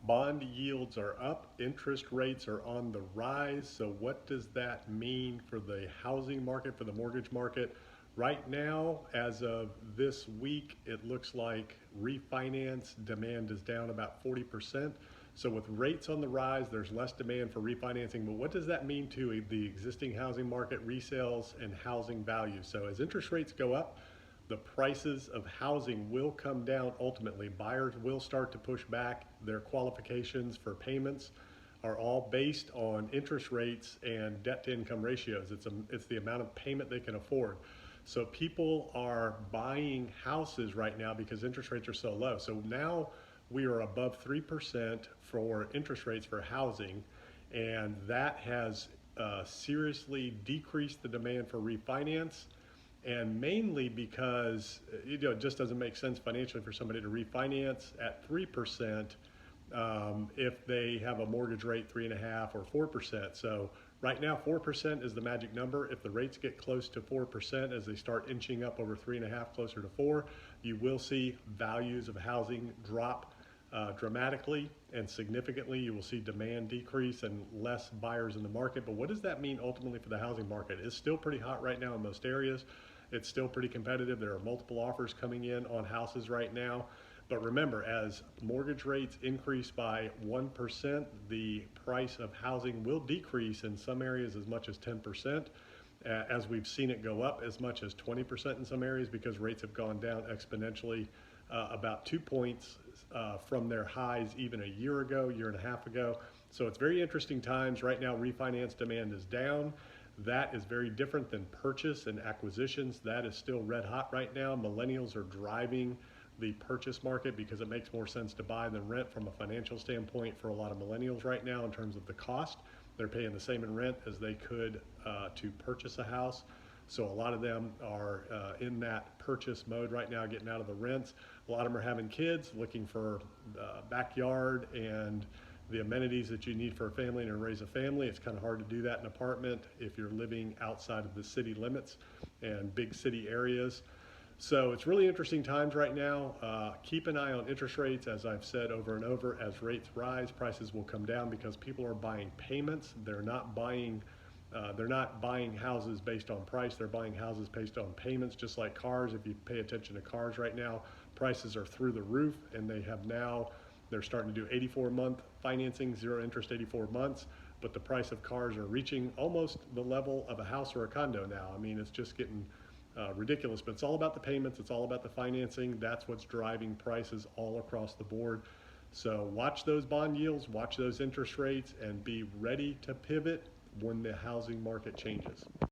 Bond yields are up, interest rates are on the rise. So what does that mean for the housing market, for the mortgage market? Right now, as of this week, it looks like refinance demand is down about 40%. So with rates on the rise, there's less demand for refinancing. But what does that mean to the existing housing market, resales, and housing values? So as interest rates go up, the prices of housing will come down ultimately. Buyers will start to push back. Their qualifications for payments are all based on interest rates and debt to income ratios. It's the amount of payment they can afford. So people are buying houses right now because interest rates are so low. So now we are above 3% for interest rates for housing, and that has seriously decreased the demand for refinance, and mainly because it just doesn't make sense financially for somebody to refinance at 3% if they have a mortgage rate 3.5 or 4%. So right now 4% is the magic number. If the rates get close to 4%, as they start inching up over 3.5, closer to 4, you will see values of housing drop dramatically and significantly. You will see demand decrease and less buyers in the market. But what does that mean ultimately for the housing market? It's still pretty hot right now in most areas. It's still pretty competitive. There are multiple offers coming in on houses right now. But remember, as mortgage rates increase by 1%, the price of housing will decrease in some areas as much as 10%, as we've seen it go up as much as 20% in some areas, because rates have gone down exponentially about 2 points from their highs even a year ago, year and a half ago. So it's very interesting times. Right now, refinance demand is down. That is very different than purchase and acquisitions. That is still red hot right now. Millennials are driving the purchase market because it makes more sense to buy than rent from a financial standpoint for a lot of millennials right now in terms of the cost. They're paying the same in rent as they could to purchase a house. So a lot of them are in that purchase mode right now, getting out of the rents. A lot of them are having kids, looking for backyard and the amenities that you need for a family and to raise a family. It's kind of hard to do that in an apartment if you're living outside of the city limits and big city areas. So it's really interesting times right now. Keep an eye on interest rates. As I've said over and over, as rates rise, prices will come down because people are buying payments. They're not buying houses based on price. They're buying houses based on payments, just like cars. If you pay attention to cars right now, prices are through the roof, and they're starting to do 84-month financing, zero interest 84 months, but the price of cars are reaching almost the level of a house or a condo now. I mean, it's just getting ridiculous, but it's all about the payments. It's all about the financing. That's what's driving prices all across the board. So watch those bond yields, watch those interest rates, and be ready to pivot when the housing market changes.